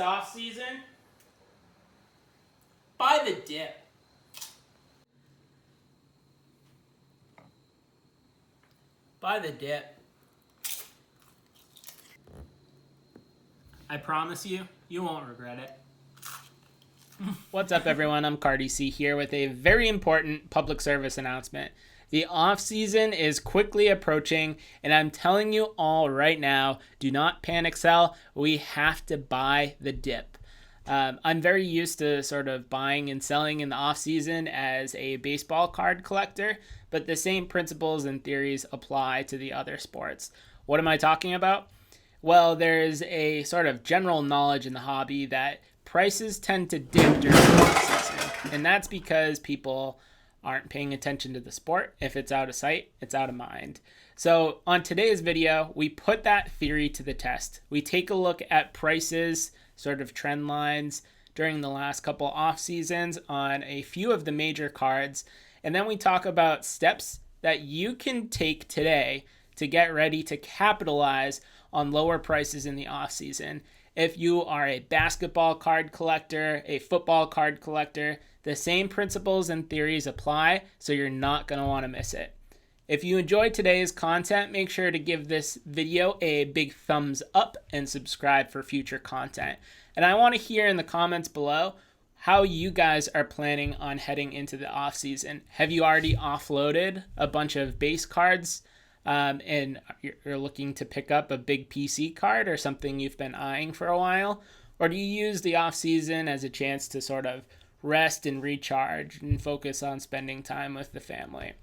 off season, buy the dip. Buy the dip. I promise you, you won't regret it. What's up, everyone? I'm Cardi-C here with a very important public service announcement. The off-season is quickly approaching, and I'm telling you all right now, do not panic sell. We have to buy the dip. I'm very used to sort of buying and selling in the off-season as a baseball card collector, but the same principles and theories apply to the other sports. What am I talking about? Well, there's a sort of general knowledge in the hobby that prices tend to dip during the off-season, and that's because people aren't paying attention to the sport. If it's out of sight, it's out of mind. So on today's video, we put that theory to the test. We take a look at prices, sort of trend lines during the last couple off seasons on a few of the major cards, and then we talk about steps that you can take today to get ready to capitalize on lower prices in the off season. If you are a basketball card collector, a football card collector, the same principles and theories apply, so you're not going to want to miss it. If you enjoyed today's content, make sure to give this video a big thumbs up and subscribe for future content. And I want to hear in the comments below how you guys are planning on heading into the off season. Have you already offloaded a bunch of base cards and you're looking to pick up a big PC card or something you've been eyeing for a while? Or do you use the off season as a chance to sort of rest and recharge and focus on spending time with the family?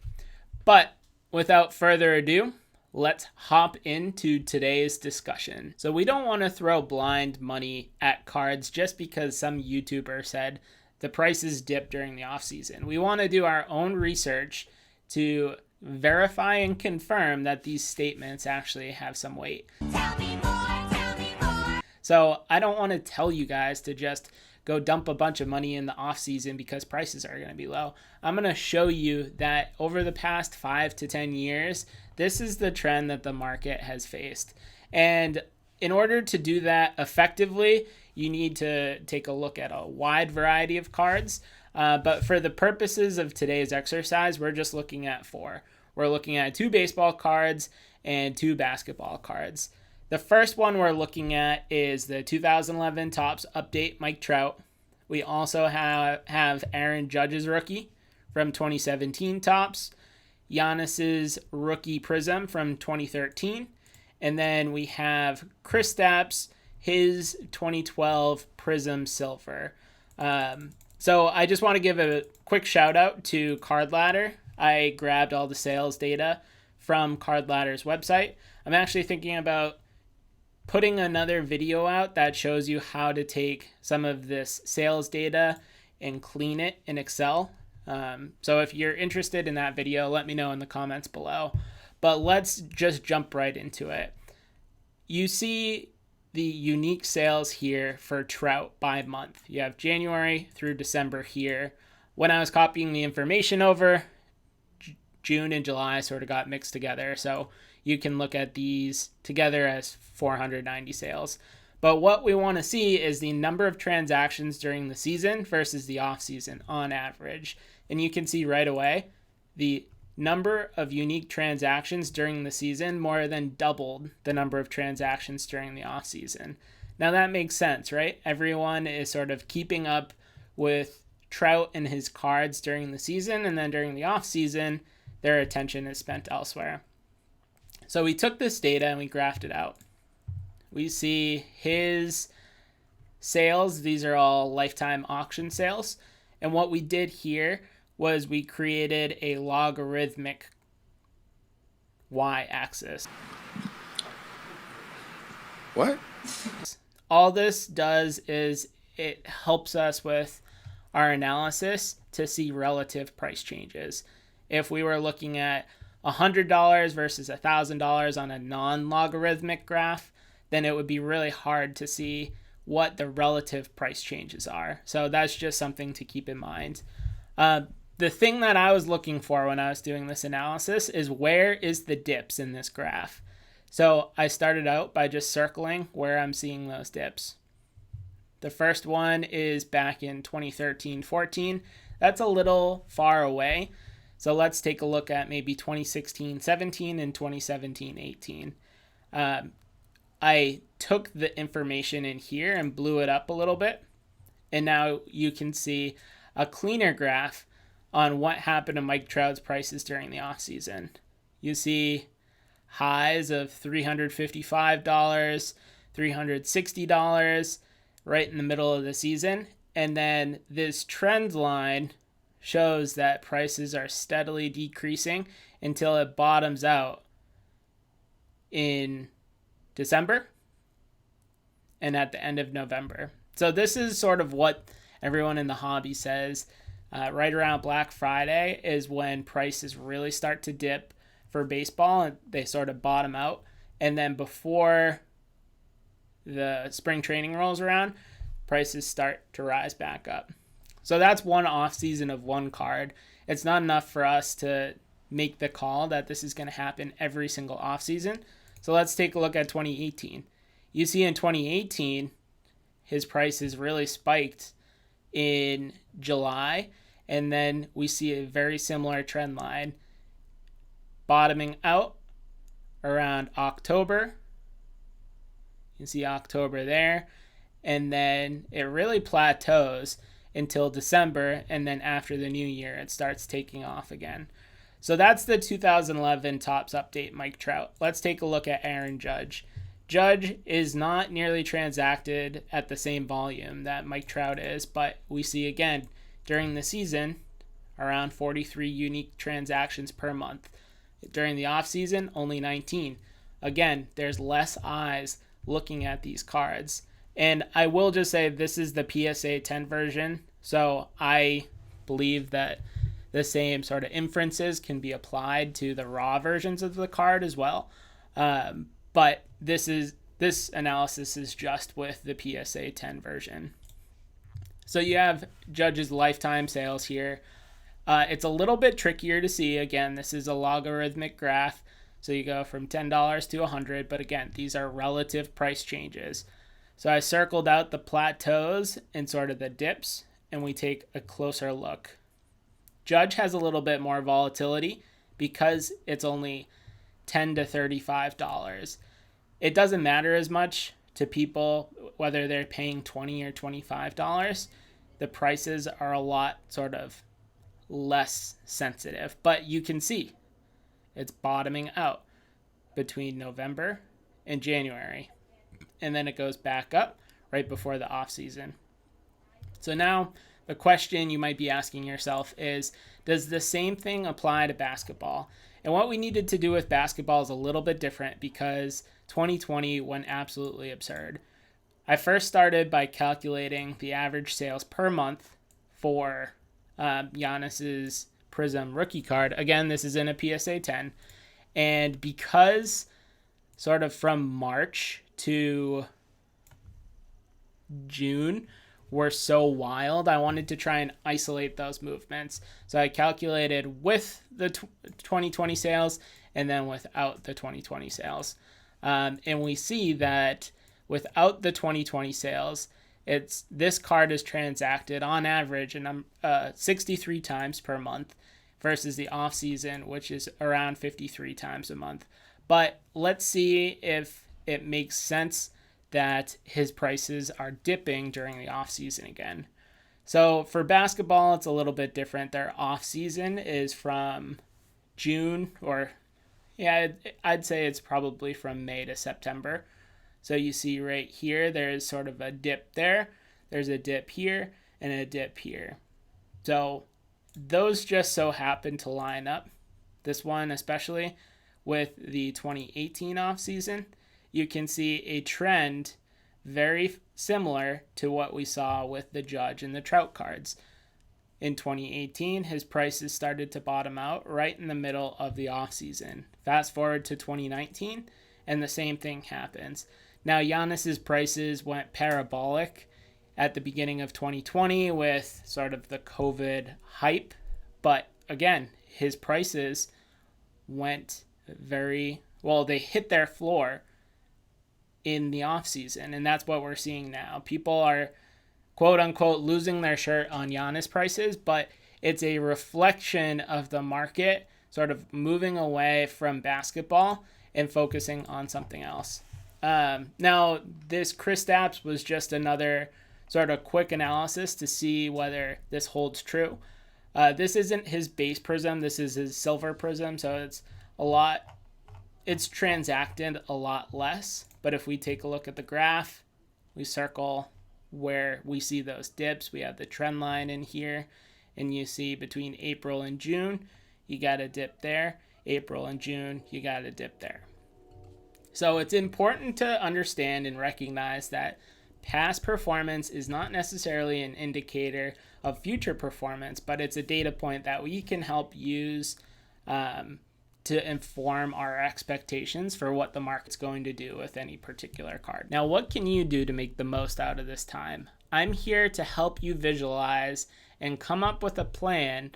But without further ado, let's hop into today's discussion. So we don't want to throw blind money at cards just because some YouTuber said the prices dip during the off season. We want to do our own research to verify and confirm that these statements actually have some weight. Tell me more, tell me more. So I don't want to tell you guys to just go dump a bunch of money in the off season because prices are going to be low. I'm going to show you that over the past 5 to 10 years, this is the trend that the market has faced. And in order to do that effectively, you need to take a look at a wide variety of cards. But for the purposes of today's exercise, we're just looking at 4. We're looking at 2 baseball cards and 2 basketball cards. The first one we're looking at is the 2011 Topps Update Mike Trout. We also have Aaron Judge's rookie from 2017 Topps, Giannis's rookie Prism from 2013, and then we have Kristaps, his 2012 Prism Silver. So I just want to give a quick shout out to Card Ladder. I grabbed all the sales data from Card Ladder's website. I'm actually thinking about putting another video out that shows you how to take some of this sales data and clean it in Excel. So if you're interested in that video, let me know in the comments below. But let's just jump right into it. You see the unique sales here for Trout by month. You have January through December here. When I was copying the information over, June and July sort of got mixed together. So you can look at these together as 490 sales. But what we want to see is the number of transactions during the season versus the off season on average. And you can see right away the number of unique transactions during the season more than doubled the number of transactions during the off season. Now that makes sense, right? Everyone is sort of keeping up with Trout and his cards during the season, and then during the off season, their attention is spent elsewhere. So we took this data and we graphed it out. We see his sales. These are all lifetime auction sales. And what we did here was we created a logarithmic y-axis. What? All this does is it helps us with our analysis to see relative price changes. If we were looking at $100 versus $1,000 on a non-logarithmic graph, then it would be really hard to see what the relative price changes are. So that's just something to keep in mind. The thing that I was looking for when I was doing this analysis is where is the dips in this graph? So I started out by just circling where I'm seeing those dips. The first one is back in 2013-14. That's a little far away. So let's take a look at maybe 2016-17 and 2017-18. I took the information in here and blew it up a little bit. And now you can see a cleaner graph on what happened to Mike Trout's prices during the offseason. You see highs of $355, $360 right in the middle of the season. And then this trend line shows that prices are steadily decreasing until it bottoms out in December and at the end of November. So this is sort of what everyone in the hobby says. Right around Black Friday is when prices really start to dip for baseball, and they sort of bottom out. And then before the spring training rolls around, prices start to rise back up. So that's one off season of one card. It's not enough for us to make the call that this is going to happen every single off season. So let's take a look at 2018. You see in 2018, his prices really spiked in July, and then we see a very similar trend line bottoming out around October. You see October there, and then it really plateaus until December, and then after the new year, it starts taking off again. So that's the 2011 Topps update Mike Trout. Let's take a look at Aaron Judge. Judge is not nearly transacted at the same volume that Mike Trout is, but we see again during the season around 43 unique transactions per month. During the offseason, only 19. Again, there's less eyes looking at these cards. And I will just say this is the PSA 10 version, so I believe that the same sort of inferences can be applied to the raw versions of the card as well. But this analysis is just with the PSA 10 version. So you have Judge's lifetime sales here. It's a little bit trickier to see. Again, this is a logarithmic graph. So you go from $10 to $100. But again, these are relative price changes. So I circled out the plateaus and sort of the dips, and we take a closer look. Judge has a little bit more volatility because it's only $10 to $35. It doesn't matter as much to people whether they're paying $20 or $25. The prices are a lot sort of less sensitive, but you can see it's bottoming out between November and January, and then it goes back up right before the off season. So now the question you might be asking yourself is, does the same thing apply to basketball? And what we needed to do with basketball is a little bit different because 2020 went absolutely absurd. I first started by calculating the average sales per month for Giannis's Prism rookie card. Again, this is in a PSA 10. And because sort of from March to June were so wild, I wanted to try and isolate those movements. So I calculated with the 2020 sales and then without the 2020 sales. And we see that without the 2020 sales, this card is transacted on average 63 times per month versus the off season, which is around 53 times a month. But let's see if it makes sense that his prices are dipping during the off season again. So for basketball, it's a little bit different. Their off season is from June, or I'd say it's probably from May to September. So you see right here, there's sort of a dip there. There's a dip here and a dip here. So those just so happen to line up. This one especially with the 2018 offseason. You can see a trend very similar to what we saw with the Judge and the Trout cards. In 2018, his prices started to bottom out right in the middle of the offseason. Fast forward to 2019, and the same thing happens. Now, Giannis's prices went parabolic at the beginning of 2020 with sort of the COVID hype. But again, his prices went they hit their floor in the off season, and that's what we're seeing now. People are quote unquote losing their shirt on Giannis prices, but it's a reflection of the market sort of moving away from basketball and focusing on something else. Now, this Kristaps was just another sort of quick analysis to see whether this holds true. This isn't his base prism. This is his silver prism. So it's transacted a lot less. But if we take a look at the graph, we circle where we see those dips. We have the trend line in here, and you see between April and June, you got a dip there. April and June, you got a dip there. So it's important to understand and recognize that past performance is not necessarily an indicator of future performance, but it's a data point that we can help use to inform our expectations for what the market's going to do with any particular card. Now, what can you do to make the most out of this time? I'm here to help you visualize and come up with a plan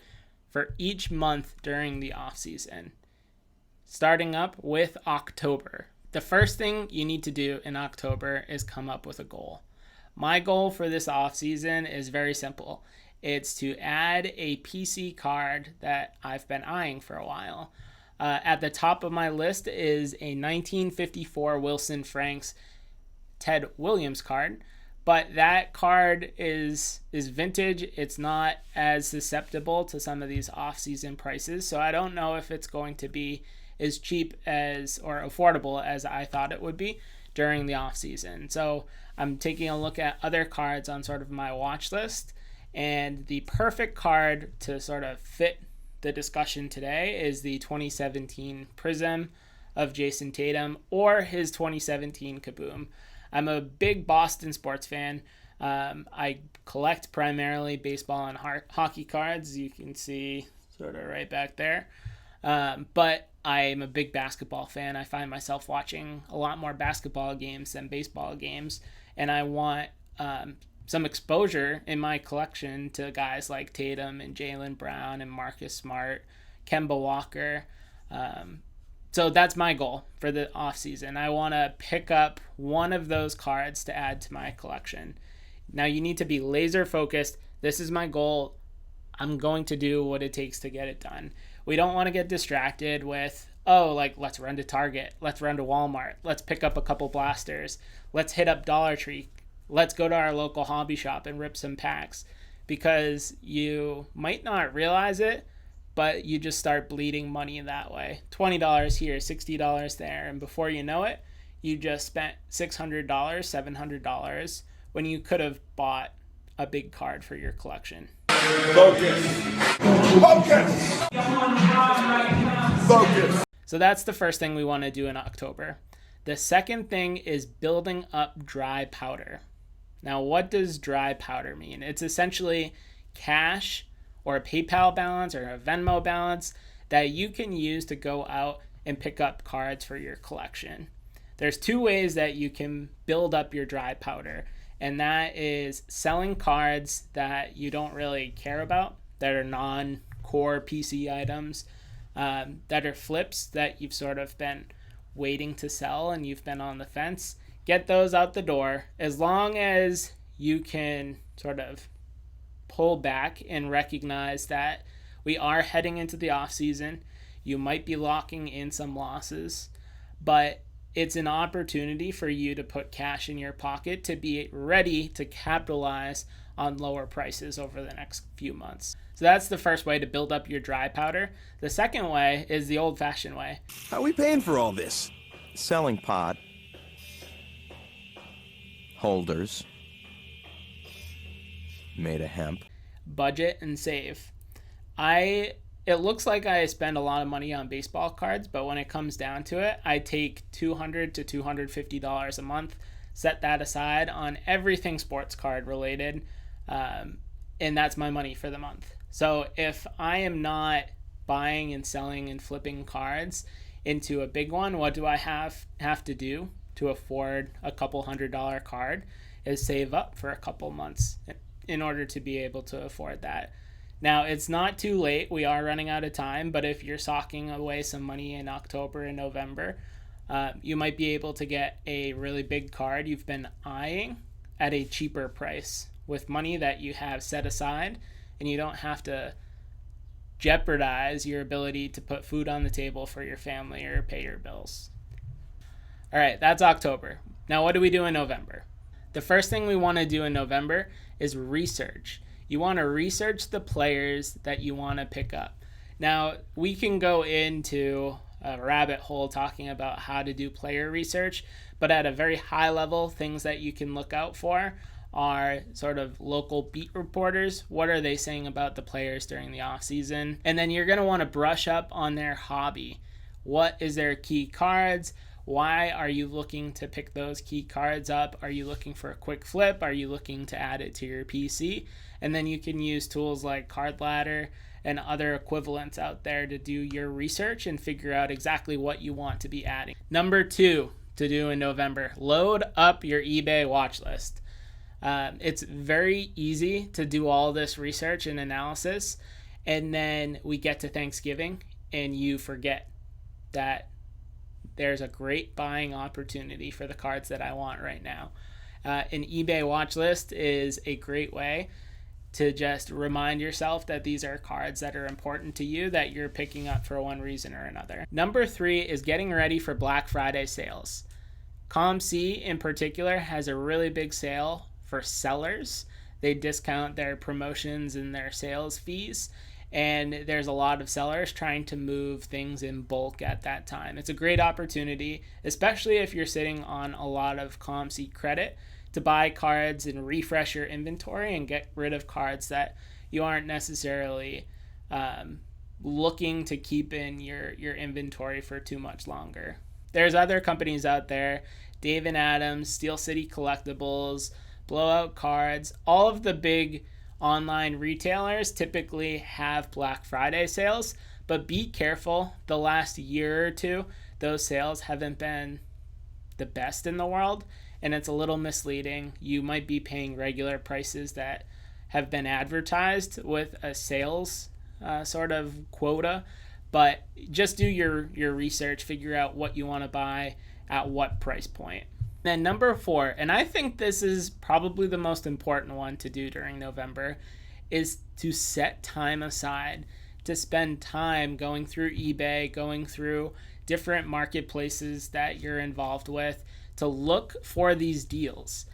for each month during the off season, starting up with October. The first thing you need to do in October is come up with a goal. My goal for this off season is very simple. It's to add a PC card that I've been eyeing for a while. At the top of my list is a 1954 Wilson Franks Ted Williams card, but that card is vintage. It's not as susceptible to some of these off-season prices, so I don't know if it's going to be as cheap as or affordable as I thought it would be during the off-season. So I'm taking a look at other cards on sort of my watch list, and the perfect card to sort of fit the discussion today is the 2017 Prism of Jason Tatum or his 2017 Kaboom. I'm a big Boston sports fan. I collect primarily baseball and hockey cards. You can see sort of right back there. But I'm a big basketball fan. I find myself watching a lot more basketball games than baseball games. And I want some exposure in my collection to guys like Tatum and Jaylen Brown and Marcus Smart, Kemba Walker. So that's my goal for the offseason. I want to pick up one of those cards to add to my collection. Now you need to be laser focused. This is my goal. I'm going to do what it takes to get it done. We don't want to get distracted with, let's run to Target. Let's run to Walmart. Let's pick up a couple blasters. Let's hit up Dollar Tree. Let's go to our local hobby shop and rip some packs, because you might not realize it, but you just start bleeding money that way. $20 here, $60 there, and before you know it, you just spent $600, $700 when you could have bought a big card for your collection. Focus. Focus. Focus. So that's the first thing we want to do in October. The second thing is building up dry powder. Now, what does dry powder mean? It's essentially cash or a PayPal balance or a Venmo balance that you can use to go out and pick up cards for your collection. There's two ways that you can build up your dry powder, and that is selling cards that you don't really care about, that are non-core PC items, that are flips that you've sort of been waiting to sell and you've been on the fence. Get those out the door. As long as you can sort of pull back and recognize that we are heading into the off season, you might be locking in some losses, but it's an opportunity for you to put cash in your pocket to be ready to capitalize on lower prices over the next few months. So that's the first way to build up your dry powder. The second way is the old-fashioned way. How are we paying for all this? Selling pot. Holders. Made of hemp. Budget and save. It looks like I spend a lot of money on baseball cards, but when it comes down to it, I take $200 to $250 a month, set that aside on everything sports card related, and that's my money for the month. So if I am not buying and selling and flipping cards into a big one, what do I have to do to afford a couple $100 card is save up for a couple months in order to be able to afford that. Now, it's not too late. We are running out of time, but if you're socking away some money in October and November, you might be able to get a really big card you've been eyeing at a cheaper price with money that you have set aside, and you don't have to jeopardize your ability to put food on the table for your family or pay your bills. All right, that's October. Now, what do we do in November? The first thing we want to do in November is research. You want to research the players that you want to pick up. Now, we can go into a rabbit hole talking about how to do player research, but at a very high level, things that you can look out for are sort of local beat reporters. What are they saying about the players during the offseason? And then you're going to want to brush up on their hobby. What is their key cards? Why are you looking to pick those key cards up? Are you looking for a quick flip? Are you looking to add it to your PC? And then you can use tools like Card Ladder and other equivalents out there to do your research and figure out exactly what you want to be adding. Number 2 to do in November, load up your eBay watch list. It's very easy to do all this research and analysis, and then we get to Thanksgiving and you forget that there's a great buying opportunity for the cards that I want right now. An eBay watch list is a great way to just remind yourself that these are cards that are important to you that you're picking up for one reason or another. Number 3 is getting ready for Black Friday sales. Cardi-C in particular has a really big sale for sellers. They discount their promotions and their sales fees, and there's a lot of sellers trying to move things in bulk at that time. It's a great opportunity, especially if you're sitting on a lot of Cardi-C credit, to buy cards and refresh your inventory and get rid of cards that you aren't necessarily looking to keep in your inventory for too much longer. There's other companies out there, Dave & Adams, Steel City Collectibles, Blowout Cards. All of the big online retailers typically have Black Friday sales, but be careful. The last year or two, those sales haven't been the best in the world, and it's a little misleading. You might be paying regular prices that have been advertised with a sales sort of quota, but just do your research, figure out what you want to buy at what price point. Then number 4, and I think this is probably the most important one to do during November, is to set time aside to spend time going through eBay, going through different marketplaces that you're involved with to look for these deals.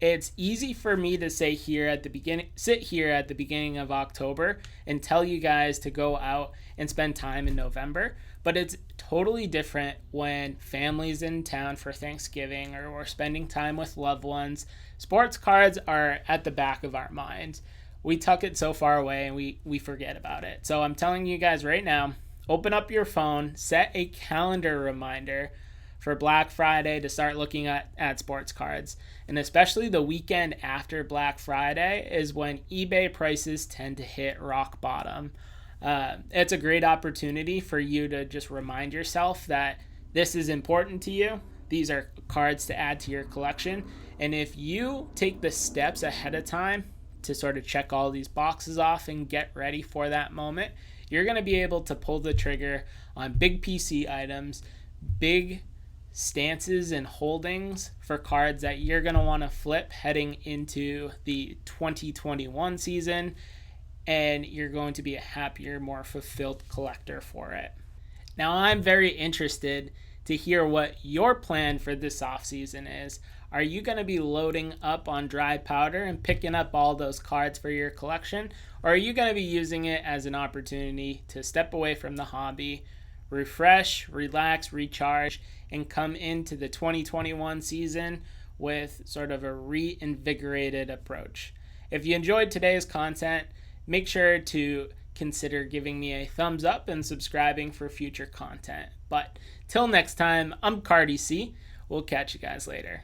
It's easy for me to sit here at the beginning of October and tell you guys to go out and spend time in November, but it's totally different when family's in town for Thanksgiving or we're spending time with loved ones. Sports cards are at the back of our minds. We tuck it so far away and we forget about it. So I'm telling you guys right now, open up your phone, set a calendar reminder for Black Friday to start looking at sports cards. And especially the weekend after Black Friday is when eBay prices tend to hit rock bottom. It's a great opportunity for you to just remind yourself that this is important to you. These are cards to add to your collection. And if you take the steps ahead of time to sort of check all these boxes off and get ready for that moment, you're going to be able to pull the trigger on big PC items, big stances and holdings for cards that you're going to want to flip heading into the 2021 season, and you're going to be a happier, more fulfilled collector for it. Now, I'm very interested to hear what your plan for this offseason is. Are you going to be loading up on dry powder and picking up all those cards for your collection? Or are you going to be using it as an opportunity to step away from the hobby, refresh, relax, recharge, and come into the 2021 season with sort of a reinvigorated approach? If you enjoyed today's content, make sure to consider giving me a thumbs up and subscribing for future content. But till next time, I'm Cardi-C. We'll catch you guys later.